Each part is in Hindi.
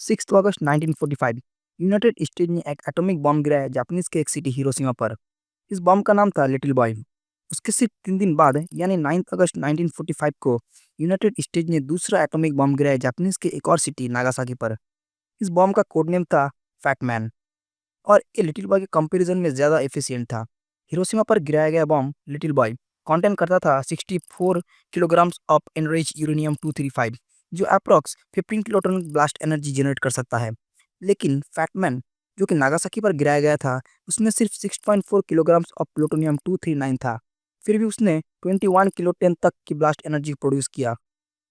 6 अगस्त 1945 यूनाइटेड स्टेट ने एक एटॉमिक बम गिराया जापानीज के एक सिटी हिरोशिमा पर। इस बम का नाम था लिटिल बॉय। उसके सिर्फ 3 दिन बाद यानी 9 अगस्त 1945 को यूनाइटेड स्टेट ने दूसरा एटॉमिक बम गिराया जापानीज के एक और सिटी नागासाकी पर। इस बम का कोड नेम था फैटमैन और ये लिटिल बॉय के कंपैरिजन में ज़्यादा एफिशिएंट था। हिरोशिमा पर गिराया गया बम लिटिल बॉय कंटेन करता था 64 किलोग्राम्स ऑफ एनरिच्ड यूरेनियम 235 जो approx 15 kiloton blast energy generate कर सकता है। लेकिन फैटमैन जो कि नागासाकी पर गिराया गया था उसमें सिर्फ 6.4 किलोग्राम्स ऑफ प्लूटोनियम 239 था। फिर भी उसने 21 किलोटन तक की ब्लास्ट एनर्जी प्रोड्यूस किया।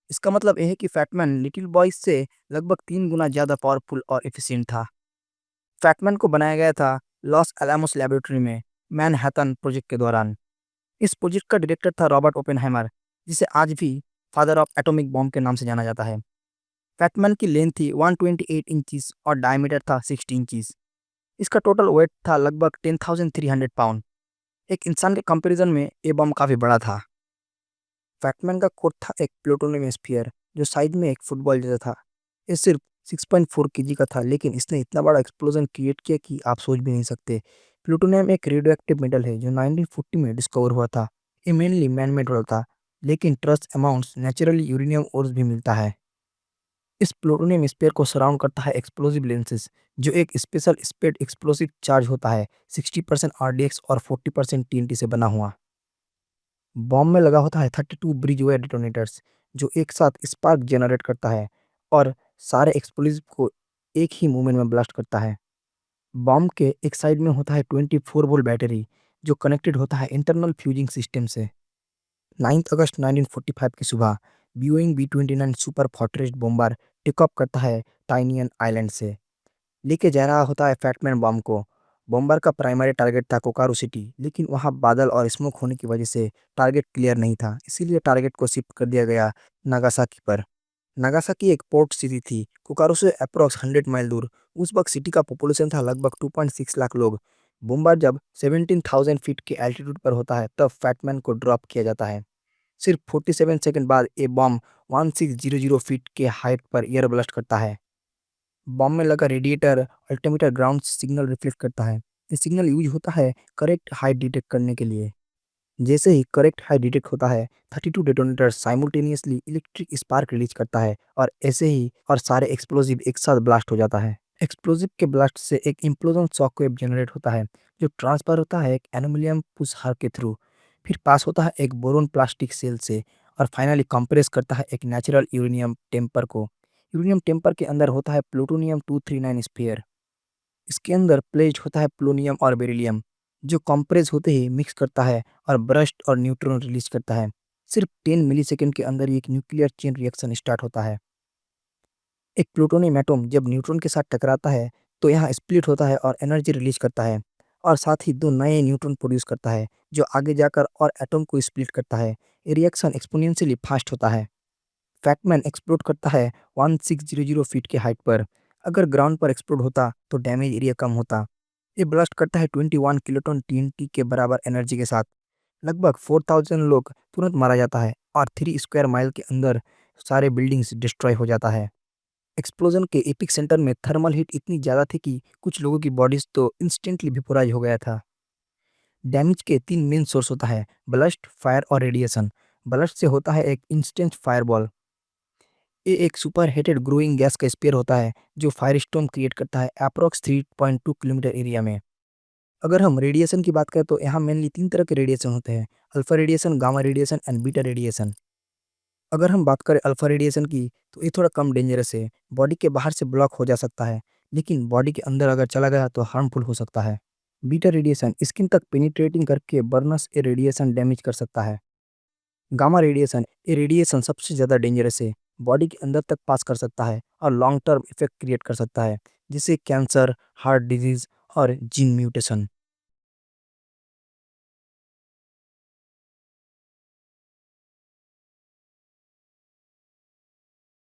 इसका मतलब यह है कि फैटमैन लिटिल बॉय से लगभग 3 गुना ज़्यादा पावरफुल और एफिशिएंट था। फैटमैन को बनाया गया था लॉस एलामोस लेबोरेटरी में मैनहट्टन प्रोजेक्ट के दौरान। इस प्रोजेक्ट का डायरेक्टर था रॉबर्ट ओपेनहाइमर, जिसे आज भी फादर ऑफ एटॉमिक बॉम्ब के नाम से जाना जाता है। फैटमैन की लेंथ थी 128 इंचेस और डायमीटर था 60 इंचेस। इसका टोटल वेट था लगभग 10,300 पाउंड। एक इंसान के कंपैरिजन में ये बम काफ़ी बड़ा था। फैटमैन का कोड था एक प्लूटोनियम स्फीयर जो साइज में एक फुटबॉल जैसा था। ये सिर्फ 6.4 केजी का था, लेकिन इसने इतना बड़ा एक्सप्लोजन क्रिएट किया कि आप सोच भी नहीं सकते। प्लूटोनियम एक रेडियोएक्टिव मेटल है जो 1940 में डिस्कवर हुआ था। ये मेनली मैन मेड था, लेकिन trace amounts naturally uranium ores भी मिलता है। इस प्लूटोनियम स्फीयर को सराउंड करता है एक्सप्लोसिव लेंसेज जो एक स्पेशल स्पेड एक्सप्लोसिव चार्ज होता है 60% आरडीएक्स और 40% टीएनटी से बना हुआ। बॉम्ब में लगा होता है 32 ब्रिजवेयर डेटोनेटर्स जो एक साथ स्पार्क जनरेट करता है और सारे एक्सप्लोसिव को एक ही मूवमेंट में ब्लास्ट करता है। बॉम्ब के एक साइड में होता है 24 वोल्ट बैटरी जो कनेक्टेड होता है इंटरनल फ्यूजिंग सिस्टम से। 9 अगस्त 1945 की सुबह Boeing B-29 super fortress bomber take off करता है टाइनियन आइलैंड से। लेके जा रहा होता है फैटमैन बम को। बॉम्बर का प्राइमरी टारगेट था कोकारू सिटी, लेकिन वहां बादल और स्मोक होने की वजह से टारगेट क्लियर नहीं था, इसीलिए टारगेट को शिफ्ट कर दिया गया नागासाकी पर। नागासाकी एक पोर्ट सिटी थी, कोकारू से अप्रॉक्स 100 माइल दूर। उस वक्त सिटी का पॉपुलेशन था लगभग 2.6 लाख लोग। बॉम्बर जब 17,000 फीट के एल्टीट्यूड पर होता है तब फैटमैन को ड्रॉप किया जाता है। सिर्फ 47 सेकंड बाद ये बॉम्ब 1600 फीट के हाइट पर एयर ब्लास्ट करता है। बॉम्ब में लगा radiator altimeter ground signal reflect करता है। ये सिग्नल यूज होता है करेक्ट हाइट डिटेक्ट करने के लिए। जैसे ही करेक्ट हाइट डिटेक्ट होता है 32 detonator simultaneously electric spark release करता है और ऐसे ही और सारे एक्सप्लोजिव एक साथ ब्लास्ट हो जाता है। एक्सप्लोजिव के ब्लास्ट से एक इम्प्लोजन शॉकवेव जनरेट होता है जो ट्रांसफर होता है एक एल्यूमिनियम पुश हर के थ्रू, फिर पास होता है एक बोरोन प्लास्टिक सेल से और फाइनली कंप्रेस करता है एक नेचुरल यूरेनियम टेम्पर को। यूरेनियम टेम्पर के अंदर होता है प्लूटोनियम 239 स्फीयर। इसके अंदर प्लेस्ड होता है प्लूनियम और बेरिलियम जो कंप्रेस होते ही मिक्स करता है और ब्रस्ट और न्यूट्रॉन रिलीज करता है। सिर्फ 10 मिलीसेकंड के अंदर एक न्यूक्लियर चेन रिएक्शन स्टार्ट होता है। एक प्लूटोनियम एटम जब न्यूट्रॉन के साथ टकराता है तो यहाँ स्प्लिट होता है और एनर्जी रिलीज करता है और साथ ही दो नए न्यूट्रॉन प्रोड्यूस करता है जो आगे जाकर और एटम को स्प्लिट करता है। ये रिएक्शन एक्सपोनेंशियली फास्ट होता है। फैटमैन एक्सप्लोड करता है 1600 फीट के हाइट पर। अगर ग्राउंड पर एक्सप्लोड होता तो डैमेज एरिया कम होता। ये ब्लास्ट करता है 21 किलोटन टीएनटी के बराबर एनर्जी के साथ। लगभग 4000 लोग तुरंत मारा जाता है और 3 स्क्वायर माइल के अंदर सारे बिल्डिंग्स डिस्ट्रॉय हो जाता है। एक्सप्लोजन के एपिक सेंटर में थर्मल हीट इतनी ज़्यादा थी कि कुछ लोगों की बॉडीज तो इंस्टेंटली वेपोराइज हो गया था। डैमेज के 3 मेन सोर्स होता है ब्लस्ट, फायर और रेडिएशन। ब्लस्ट से होता है एक इंस्टेंट फायरबॉल। ये एक सुपर हीटेड ग्रोइंग गैस का स्पेयर होता है जो फायर स्टॉर्म क्रिएट करता है अप्रॉक्स 3.2 किलोमीटर एरिया में। अगर हम रेडिएशन की बात करें तो यहाँ मेनली 3 तरह के रेडिएशन होते हैं, alpha radiation, gamma radiation and beta radiation. अगर हम बात करें अल्फा रेडिएशन की तो ये थोड़ा कम डेंजरस है, बॉडी के बाहर से ब्लॉक हो जा सकता है, लेकिन बॉडी के अंदर अगर चला गया तो हार्मफुल हो सकता है। बीटा रेडिएशन स्किन तक पेनिट्रेटिंग करके बर्नस ए रेडिएशन डैमेज कर सकता है। गामा रेडिएशन ये रेडिएशन सबसे ज़्यादा डेंजरस है, बॉडी के अंदर तक पास कर सकता है और लॉन्ग टर्म इफेक्ट क्रिएट कर सकता है, जिससे कैंसर, हार्ट डिजीज और जीन म्यूटेशन।